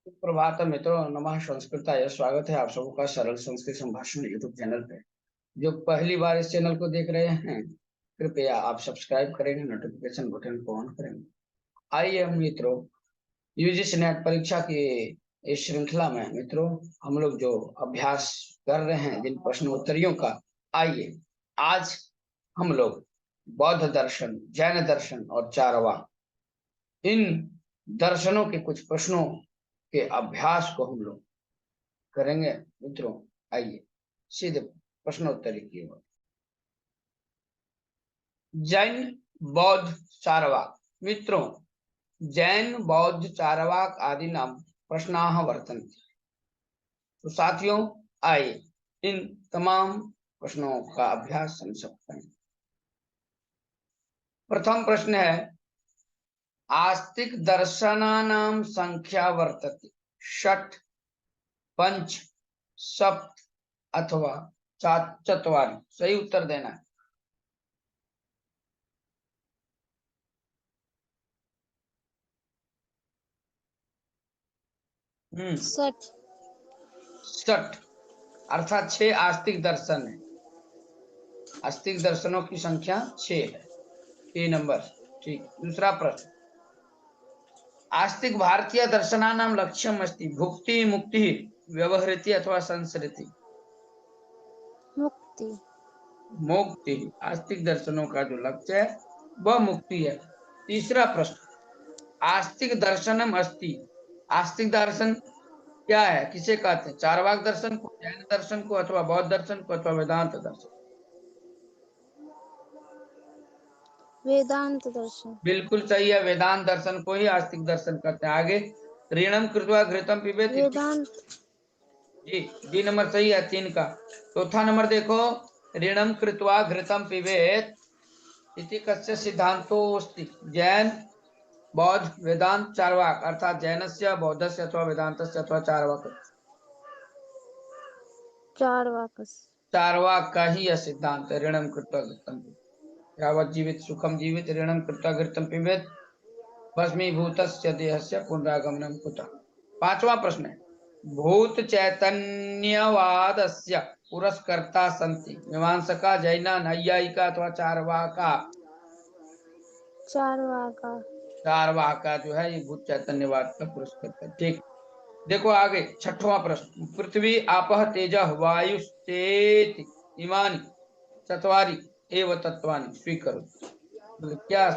प्रभात मित्रों, नमः संस्कृताय। स्वागत है आप सबका सरल संस्कृत संभाषण यूट्यूब चैनल पे। जो पहली बार इस चैनल को देख रहे हैं, कृपया आप सब्सक्राइब करेंगे, नोटिफिकेशन बटन को ऑन करेंगे। आइए हम मित्रों, यूजीसी नेट परीक्षा की इस श्रृंखला में मित्रों हम लोग जो अभ्यास कर रहे हैं जिन प्रश्नोत्तरियों का, आइए आज हम लोग बौद्ध दर्शन, जैन दर्शन और चारवाक, इन दर्शनों के कुछ प्रश्नों के अभ्यास को हम लोग करेंगे मित्रों। आइए सीधे प्रश्नोत्तरी की ओर। जैन बौद्ध चारवाक मित्रों, जैन बौद्ध चारवाक आदि नाम प्रश्नाः वर्तन्ते। तो साथियों, आइए इन तमाम प्रश्नों का अभ्यास हम सब करें। प्रथम प्रश्न है, आस्तिक दर्शनानां संख्या वर्तते षट्, पंच, सप्त अथवा चत्वारि। सही उत्तर देना है। षट् अर्थात 6 आस्तिक दर्शन है। आस्तिक दर्शनों की संख्या 6 है। 3 नंबर ठीक। दूसरा प्रश्न, आस्तिक भारतीय दर्शनानां लक्ष्यम अस्ति भुक्ति मुक्ति व्यवहृति अथवा संसृति। मुक्ति। मुक्ति आस्तिक दर्शनों का जो लक्ष्य है वह मुक्ति है। तीसरा प्रश्न, आस्तिक दर्शनम अस्ति, आस्तिक दर्शन क्या है, किसे कहते हैं? चारवाक दर्शन को, जैन दर्शन को, अथवा बौद्ध दर्शन को, अथवा वेदांत दर्शन? वेदांत दर्शन। बिल्कुल सही है, वेदांत दर्शन को ही आस्तिक दर्शन कहते हैं। आगे, ऋणम कृत्वा घृतम पिबेत। वेदांत जी, डी नंबर सही है 3 का। चौथा नंबर देखो, ऋणम कृत्वा घृतम पिबेत इति कस्य सिद्धांतोऽस्ति। जैन, बौद्ध, वेदांत, चारवाक अर्थात जैनस्य, बौद्धस्य अथवा वेदांतस्य अथवा चारवाक। चारवाक। चारवाक का ही यह सिद्धांत है, ऋणम कृत्वा घृतम पिबेत। यावत् जीवित सुखम जीवित, ऋणम कृत्वा घृतम पिबेत, भस्मीभूतस्य देहस्य पुनरागमनम कुतः। पांचवा प्रश्न है, भूत चैतन्यवादस्य पुरस्कर्ता सन्ति मीमांसका, जैना, नैयायिका अथवा चारवाका। चारवाका। चारवाका जो है ये भूत चैतन्यवाद का पुरस्कर्ता। ठीक। देखो आगे, छठवां प्रश्न, पृथ्वी आपः तेजः वायुश्चेति इमानि चत्वारि एव तत्वानि स्वीकरोतु। मतलब क्या,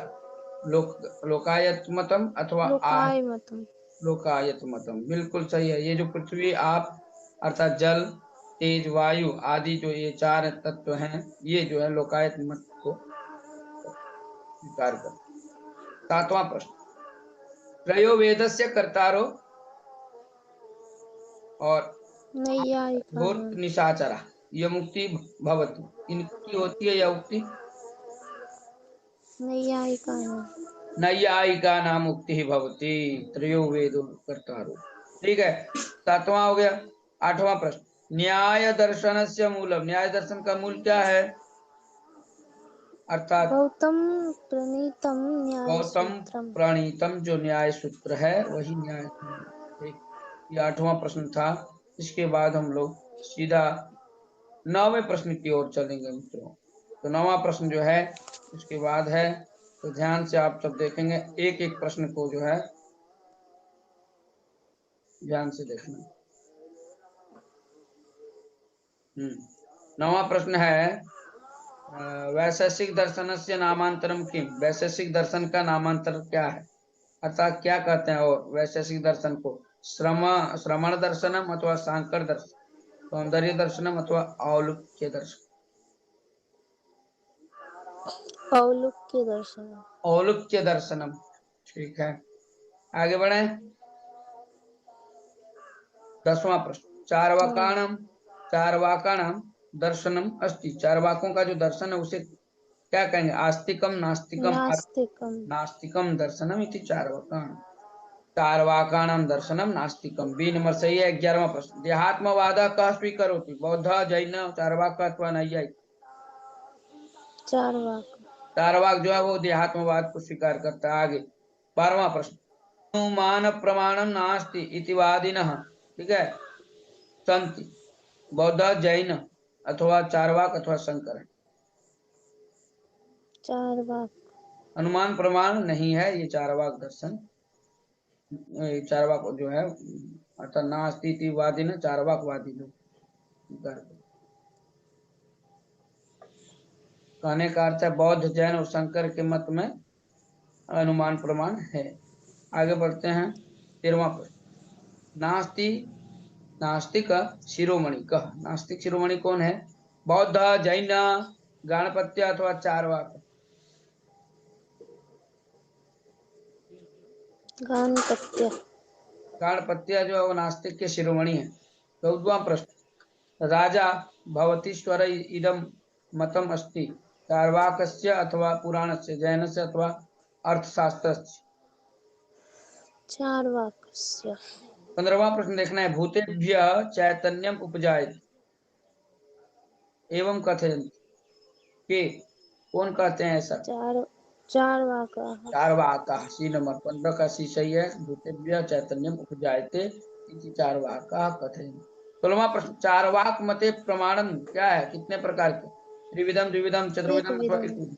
लोकायत मतम अथवा लोकाय मतम। लोकायत मतम बिल्कुल सही है। ये जो पृथ्वी, आप अर्थात जल, तेज, वायु आदि जो ये 4 तत्व हैं, ये जो है लोकायत मत को स्वीकार कर। सातवां प्रश्न, त्रयोवेदस्य कर्तारो और नैयायिका। भूत निशाचरा ये मुक्ति भवति, इनकी होती है यह उक्ति? नैयायिका। नैयायिका नाम मुक्ति भवति त्रयोवेदो कर्तारो। ठीक है, 7वां हो गया। 8वां प्रश्न, न्याय दर्शनस्य मूलम, न्याय दर्शन का मूल क्या है? अर्थात गौतम प्रणीतम न्याय गौतम सूत्रम। प्रणीतम जो न्याय सूत्र है वही न्याय। ठीक, ये 8वां प्रश्न था। इसके बाद हम लोग सीधा 9वें प्रश्न की ओर चलेंगे मित्रों। तो 9वां प्रश्न जो है उसके बाद है, तो ध्यान से आप सब देखेंगे, एक एक प्रश्न को जो है ध्यान से देखना। 9वां प्रश्न है, वैशेषिक दर्शन से नामांतरम किम, वैशेषिक दर्शन का नामांतर क्या है? अर्थात क्या कहते हैं? और वैशेषिक दर्शन को श्रमण दर्शनम अथवा सांकर दर्शन, सौंदर्य दर्शनम अथवा औलुक्य दर्शन। औलुक्य दर्शन। औलुक्य दर्शनम। ठीक है, आगे बढ़े। 10वां प्रश्न, चारवाकाणाम दर्शनम अस्ति, चारवाकों का जो दर्शन है उसे क्या कहेंगे? आस्तिकम, नास्तिकम? नास्तिकम। नास्तिकम दर्शनम इति चारवाकाणाम, चारवाकाणाम दर्शनम नास्तिकम। बी नंबर सही है। 11वां प्रश्न, देहात्मवाद कः स्वीकरोति, बौद्ध, जैन, चारवाक अथवा नैयायिक? चारवाक। चारवाक जो है वो देहात्मवाद को स्वीकार करता है। आगे 12वां प्रश्न, अनुमान प्रमाणम नास्ति इति वादिनः, ठीक है, संति बौद्ध जैन अथवा चारवाक अथवा शंकर है। चार्वाक। अनुमान प्रमाण नहीं है ये चारवाक दर्शन, ये चारवाक जो है अर्थात नास्ति इति वादिनः, चारवाक वादी लोग। कहने का अर्थ है बौद्ध जैन और शंकर के मत में अनुमान प्रमाण है। आगे बढ़ते हैं 13वां प्रश्न। नास्ति नास्तिक शिरोमणि कह, नास्तिक शिरोमणि कौन है? बौद्ध, जैन, गणपत्य अथवा चारवाक? गणपत्य। गणपत्य जो है वो नास्तिक के शिरोमणि है। 14वां प्रश्न। राजा भवतीश्वर इदम मतम अस्ति चार्वाकस्य अथवा पुराणस्य, जैनस्य अथवा अर्थशास्त्रस्य? चार्वाकस्य। 15वां प्रश्न देखना है। भूतेभ्य चैतन्यम उपजायते एवं कथयन्ति के, कौन कहते हैं ऐसा? चार्वाकाः। चार्वाकाः। सी नंबर 15 का सी सही है। भूतेभ्य चैतन्यम उपजायते इति चार्वाकाः कथयन्ति। 16वां प्रश्न। चार्वाक मते प्रमाणम क्या है? कितने प्रकार के? त्रिविधम, द्विविधम, चतुर्विधम अथवा एकविधम?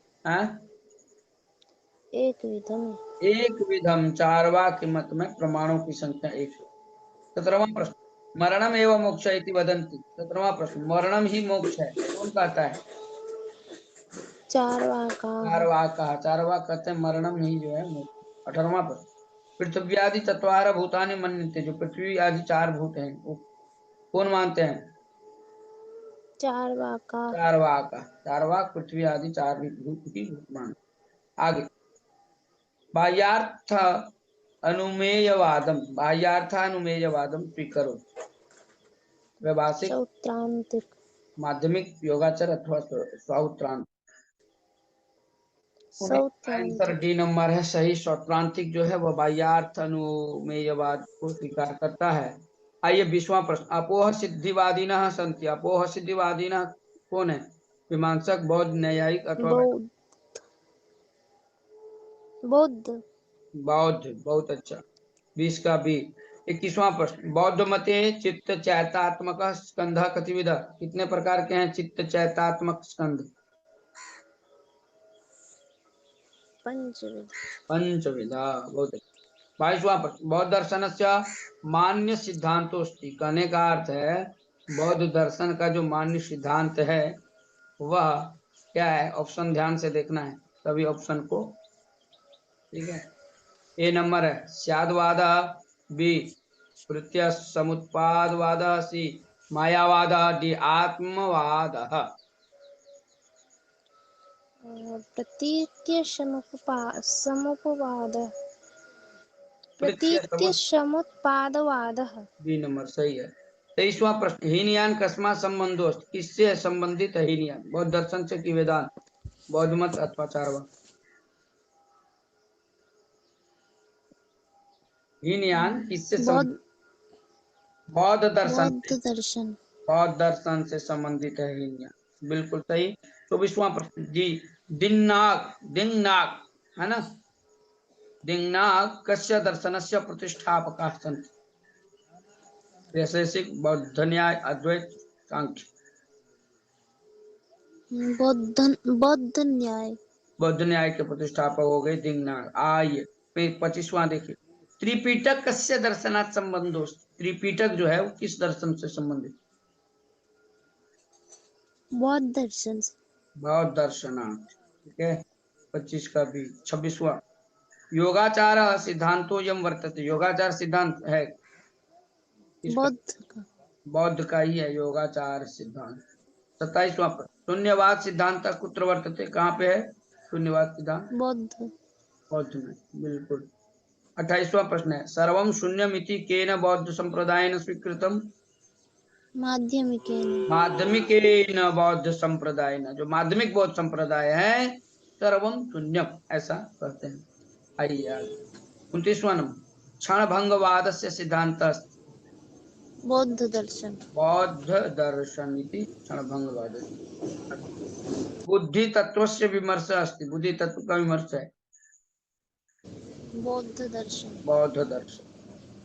एक विधम। एक विधम। चार्वाक के मत में प्रमाणों की संख्या एक। 17वां प्रश्न। मरणम एवं मोक्ष इति वदन्ति। 17वां प्रश्न। मरणम ही मोक्ष है, कौन कहता है? चार्वाकाः। चार्वाकाः। चार्वाक कहते हैं मरणम ही जो है मोक्ष। 18वां प्रश्न। पृथ्वी आदि चत्वार भूतानि मन्यन्ते, जो पृथ्वी आदि 4 भूत हैं वो कौन मानते हैं? चार्वाकाः। चार्वाका। चार्वाक पृथ्वी आदि 4 भूत ही भूत मानते। आगे बाह्यार्थ अनुमेयवादम, बाह्यार्थ अनुमेयवादम स्वीकरो। व्यवहारिक, सौत्रांतिक। माध्यमिक, योगाचर अथवा सौत्रांत? आंसर सौत्रांतिक। डी नंबर है सही। सौत्रांतिक जो है वह बाह्यार्थ अनुमेयवाद को स्वीकार करता है। आइए 20वां प्रश्न। अपोह सिद्धिवादिनः सन्ति। अपोह सिद्धिवादिनः कौन है? मीमांसक, बौद्ध, न्यायिक अथवा बौद्ध। बौद्ध। बौद्ध। बहुत अच्छा। 20 का बी। 21वां प्रश्न। बौद्ध मते चित्त चैतात्मक स्कंध कतिविध? कितने प्रकार के हैं चित्त चैतात्मक स्कंध? पंचविध। पंचविधा। बहुत अच्छा। 22वां प्रश्न। बौद्ध दर्शन से मान्य सिद्धांतोस्ति, कहने का अर्थ है बौद्ध दर्शन का जो मान्य सिद्धांत है वह क्या है? ऑप्शन ध्यान से देखना है सभी ऑप्शन को, ठीक है। ए नंबर है स्यादवाद, बी प्रत्यय समुत्पादवाद, सी मायावाद, डी आत्मवाद? प्रतीत्य समुपवादः। प्रत्यय प्रतीत्य समुत्पादवादः। बी नंबर सही है। 23वां प्रश्न। हीनयान कस्मात् संबंधोस्त, किससे संबंधित है हीनयान? बौद्ध दर्शन से कि वेदांत, बौद्ध मत अथवा चारवाक? हीनयान किससे बौद्ध। बौद्ध दर्शन से, बौद्ध दर्शन। बौद्ध दर्शन से संबंधित है हीनयान, बिल्कुल सही। 24वां प्रश्न। जी दिन्नाग, दिंगनाग है ना, दिंगनाग कस्य दर्शनस्य प्रतिष्ठापकाः सन्ति? वैशेषिक, बौद्ध न्याय, अद्वैत, सांख्य? बौद्ध न्याय। बौद्ध न्याय के प्रतिष्ठापक हो गए दिंगनाग। आइए 25वां देखिए। त्रिपीटक कस्य दर्शनात् संबंधो? त्रिपीटक जो है वो किस दर्शन से संबंधित? बौद्ध दर्शन। बौद्ध दर्शनात्, ठीक है। 25 का भी। 26वां। योगाचार सिद्धांतो यम वर्तते, योगाचार सिद्धांत है किसका? बौद्ध का। बौद्ध का ही है योगाचार सिद्धांत। 27वां प्रश्न। शून्यवाद सिद्धांत कुत्र वर्तते, कहाँ पे है शून्यवाद सिद्धांत? बौद्ध। बौद्ध में, बिल्कुल। 28वां प्रश्न है सर्वम शून्यमिति केन बौद्ध संप्रदायेन स्वीकृतम? माध्यमिकेन। माध्यमिकेन बौद्ध संप्रदायेन, जो माध्यमिक बौद्ध संप्रदाय है सर्वम शून्यम ऐसा कहते हैं। आइए 29वां नंबर। क्षण भंगवाद से सिद्धांत? बौद्ध दर्शन। बौद्ध दर्शन इति क्षण भंगवाद। बुद्धि तत्व से विमर्श अस्ति, बुद्धि तत्व का विमर्श है। बौद्ध दर्शन। बौद्ध दर्शन।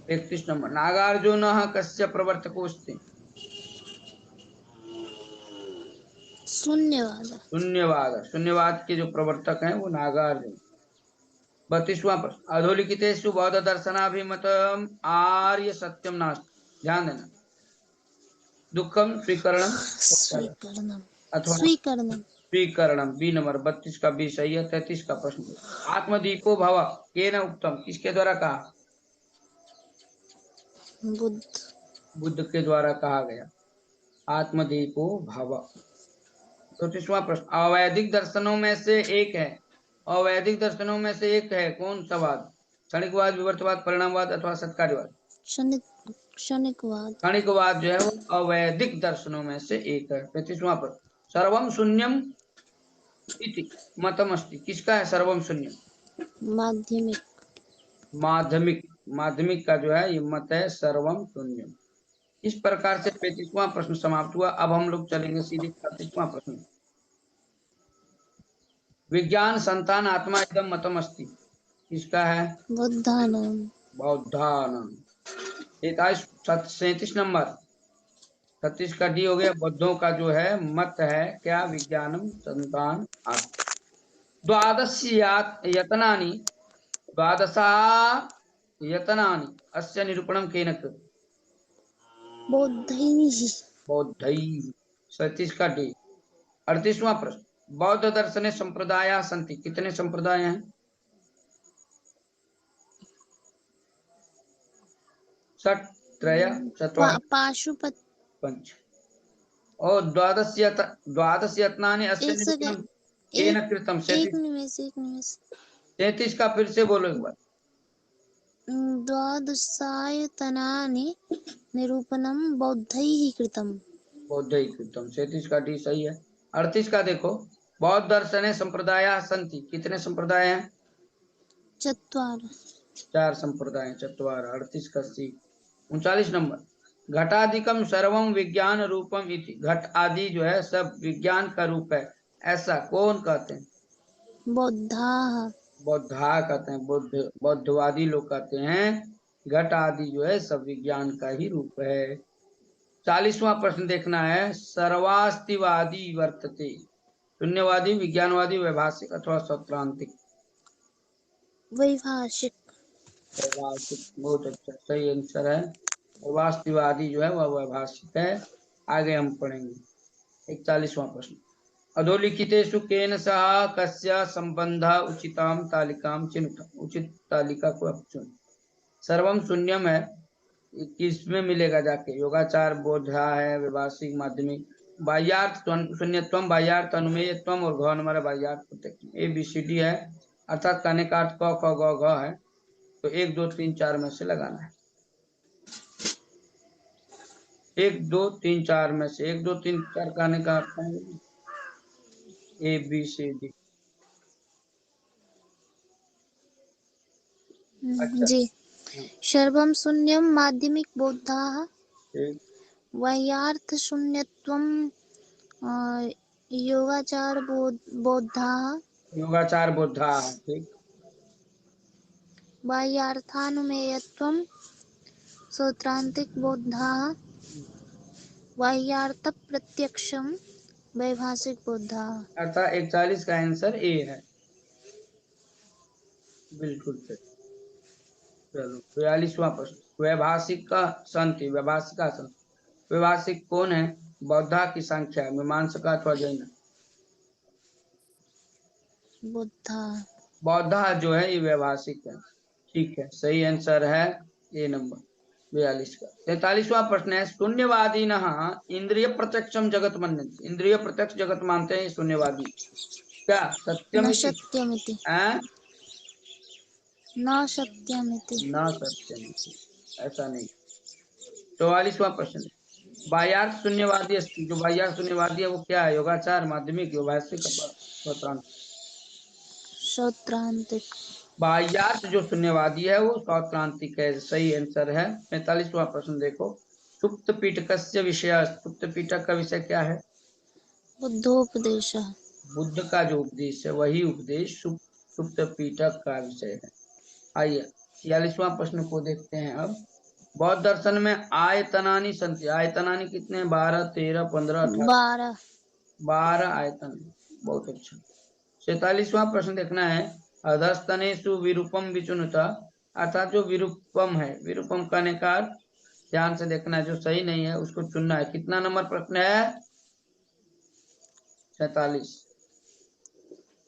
31 नंबर, नागार्जुन कस्य प्रवर्तकोस्ति? शून्यवाद। शून्यवाद, शून्यवाद के जो प्रवर्तक हैं वो नागार्जुन। 32वां प्रश्न, अधोलिखितेषु बौद्ध दर्शनाभिमतम आर्य सत्यम नास्ति। ध्यान देना, दुखम स्वीकरणम स्वीकरणम। अथवा स्वीकरणम। स्वीकरणम। बी नंबर, 32 का बी सही है। 33 का प्रश्न, आत्मदीपो भव केन उक्तम? किसके द्वारा कहा? बुद्ध। बुद्ध के द्वारा कहा गया, आत्मदीपो भव। 34वां प्रश्न, अवैदिक दर्शनों में से एक है, अवैदिक दर्शनों में से एक है कौन सा वाद? क्षणिकवाद, विवर्तवाद, परिणामवाद अथवा सत्कार्यवाद? क्षणिकवाद। क्षणिकवाद जो है वो अवैदिक दर्शनों में से एक है। 35वां प्रश्न, सर्वम शून्यम इति मतमस्ति। किसका है सर्वम शून्यम? माध्यमिक। माध्यमिक, माध्यमिक का जो है ये मत है सर्वम शून्यम। इस प्रकार से 35वां प्रश्न समाप्त हुआ। अब हम लोग चलेंगे सीधे 36वां प्रश्न, विज्ञान संतान आत्मा इदम मतम अस्ति। किसका है? बुद्धानाम। बौद्धानाम। 37 नंबर, 36 का डी हो गया, बौद्धों का जो है मत है क्या? विज्ञानम संतान आत्मा। द्वादश यतनानि, द्वादशा यतनानि अस्य निरूपणम केन कृतं? बौद्धैः। बौद्धैः। 37 का डी। 38वां प्रश्न, बौद्ध दर्शने संप्रदाय संति। कितने संप्रदाय हैं? षट्, त्रय, चत्वारि, पाशुपत। पंच। और द्वादश यत्नानि अस्य एक निरूपणम सेकंड। केन एक कृतं? एक निमेष, एक निमेष। 33 का फिर से बोलो एक बार। द्वादशायतनानि निरूपणं बौद्धैः कृतम्। बौद्धैः कृतं। 37 का डी सही है। 38 का देखो, बौद्ध दर्शने संप्रदाय संति। कितने संप्रदाय हैं? चत्वारि। 4 संप्रदाय, चत्वार। 38 का सी। 39 नंबर, घटादिकम सर्वम विज्ञान रूपम इति। घट आदि जो है सब विज्ञान का रूप है, ऐसा कौन कहते हैं? बौद्धाः। बौद्धा कहते हैं, बौद्धवादी लोग कहते हैं घट आदि जो है सब विज्ञान का ही रूप है। 40वां प्रश्न देखना है, सर्वास्तिवादी वर्तते। शून्यवादी, विज्ञानवादी, वैभाषिक अथवा सौत्रांतिक? वैभाषिक। वैभाषिक, बहुत अच्छा, सही आंसर है। वास्तविकवादी जो है वह वैभाषिक है। आगे हम पढ़ेंगे 41वां प्रश्न, अधोलिखितेषु केन सह कस्य संबंध उचिताम तालिकाम चिन्ह। उचित तालिका को आप चुन। सर्वम शून्यम है, किसमें मिलेगा जाके? योगाचार, बोधा है, व्यवहारिक, माध्यमिक। बाह्यार्थ शून्यत्वम, बाह्यार्थ अनुमेयत्वम और घ नंबर बाह्यार्थ प्रत्यक्ष। ABCD है, अर्थात कहने का अर्थ क ख ग घ है, तो 1 2 3 4 में से लगाना है। 1 2 3 4 में से 1 2 3 4 कहने का अर्थ है ABCD। अच्छा, जी। सर्वं शून्यं माध्यमिक बौद्धाः। ठीक। बाह्यार्थ शून्यत्वं योगाचार बौद्धाः। योगाचार बोधा है, ठीक। बाह्यार्थानुमेयत्वं सौत्रांतिक बौद्धाः। बाह्यार्थ प्रत्यक्षम वैभाषिक बौद्धाः। अर्थात 41 का आंसर ए है, बिल्कुल सही। चलो 42वां प्रश्न, वैभाषिक का संति, वैभाषिक का संति। वैभाषिक कौन है? बौद्धा की संख्या, मीमांसका अथवा जैन? बुद्धा। बौद्धा जो है ये वैभाषिक है, ठीक है, सही आंसर है ए नंबर 42 का। 43वां प्रश्न है, शून्यवादी न इंद्रिय प्रत्यक्षम जगत मानते। इंद्रिय प्रत्यक्ष जगत मानते हैं शून्यवादी, क्या न सत्यमिति? सत्यमिति। न सत्यमिति। न सत्यमिति, ऐसा नहीं। 44वां प्रश्न, बाह्यार्थ शून्यवादी अस्ति। जो बाह्यार्थ शून्यवादी है वो क्या है? योगाचार, माध्यमिक, व्यवहारिक, स्वतंत्र? सौत्रांतिक। बाह्यार्थ जो शून्यवादी है वो सौत्रांतिक है, सही आंसर है। 45वां प्रश्न देखो, सुप्त पीठकस्य विषय। सुप्त पीठक का विषय क्या है? बुद्धोपदेशः। बुद्ध का जो उपदेश है वही उपदेश सुप्त पीठक का विषय है। आइए 46वां प्रश्न को देखते हैं अब। बौद्ध दर्शन में आयतनानी संति, आयतनानी कितने? 12, 13, 15, 18, 12। 12 आयतन। बहुत अच्छा। 47वां प्रश्न देखना है। अधस्तनेषु विरूपम विचुनुता, अर्थात जो विरूपम है, विरूपम कहने का ध्यान से देखना है, जो सही नहीं है उसको चुनना है। कितना नंबर प्रश्न है? 47।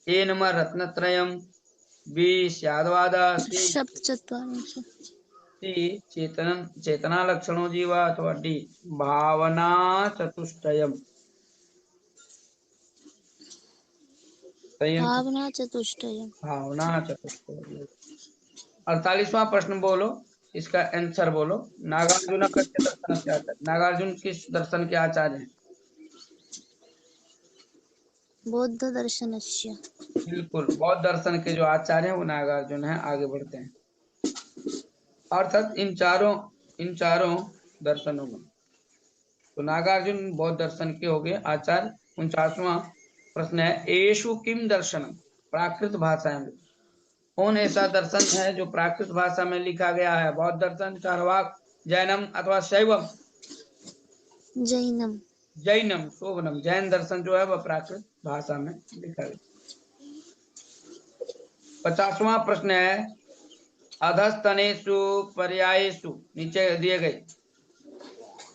ए नंबर रत्नत्रयम, बी स्याद्वाद, सी सप्तचत्वारिंशत्। चेतन चेतना लक्षणों जीवा, अथवा डी भावना चतुष्टयम। भावना चतुष्टयम्। भावना चतुष्टयम। 48वां प्रश्न बोलो, इसका आंसर बोलो। नागार्जुन कस्य दर्शन के आचार्य, नागार्जुन किस दर्शन के आचार्य हैं? बौद्ध दर्शनस्य। बिल्कुल, बौद्ध दर्शन के जो आचार्य हैं वो नागार्जुन हैं। आगे बढ़ते हैं। अर्थात इन चारों दर्शनों में तो नागार्जुन बौद्ध दर्शन के हो गए आचार्य। 49वां प्रश्न है। एषु किम दर्शन, प्राकृत भाषा में कौन ऐसा दर्शन है जो प्राकृत भाषा में लिखा गया है? बौद्ध दर्शन, चार्वाक, जैनम अथवा शैवम? जैनम। जैनम, शोभनम। जैन दर्शन जो है वह प्राकृत भाषा में लिखा गया। 50वां प्रश्न है। अधस्तनेषु पर्यायेषु, नीचे दिए गए,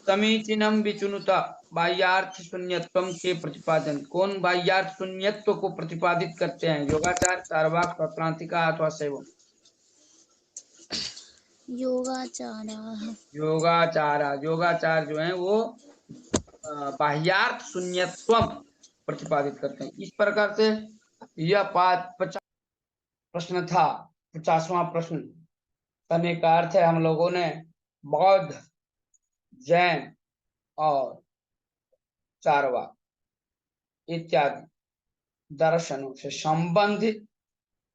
समीचीनम विचुनुता बाह्यार्थ शून्यत्व के प्रतिपादन, कौन बाह्यार्थ शून्यत्व को प्रतिपादित करते हैं? योगाचार, चार्वाक, सौत्रांतिका अथवा शैवम? योगाचाराः। योगाचारा, योगाचार जो है वो बाह्यार्थ शून्यत्व प्रतिपादित करते हैं। इस प्रकार से यह 50 प्रश्न था। 50वां प्रश्न करने का अर्थ है हम लोगों ने बौद्ध, जैन और चार्वाक इत्यादि दर्शनों से संबंधित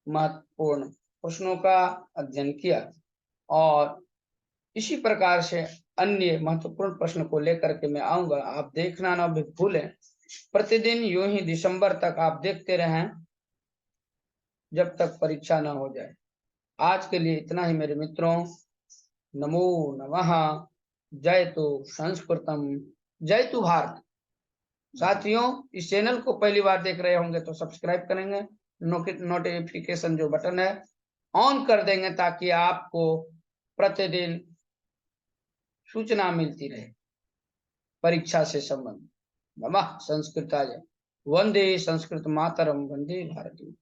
महत्वपूर्ण प्रश्नों का अध्ययन किया, और इसी प्रकार से अन्य महत्वपूर्ण प्रश्न को लेकर के मैं आऊंगा। आप देखना ना भी भूलें। प्रतिदिन यूं ही दिसंबर तक आप देखते रहें, जब तक परीक्षा ना हो जाए। आज के लिए इतना ही मेरे मित्रों। नमो नमः। जयतु संस्कृतम, जयतु भारत। साथियों, इस चैनल को पहली बार देख रहे होंगे तो सब्सक्राइब करेंगे, नोटिफिकेशन जो बटन है ऑन कर देंगे, ताकि आपको प्रतिदिन सूचना मिलती रहे परीक्षा से संबंधित। नमः संस्कृताय, वंदे संस्कृत मातरम, वंदे भारती।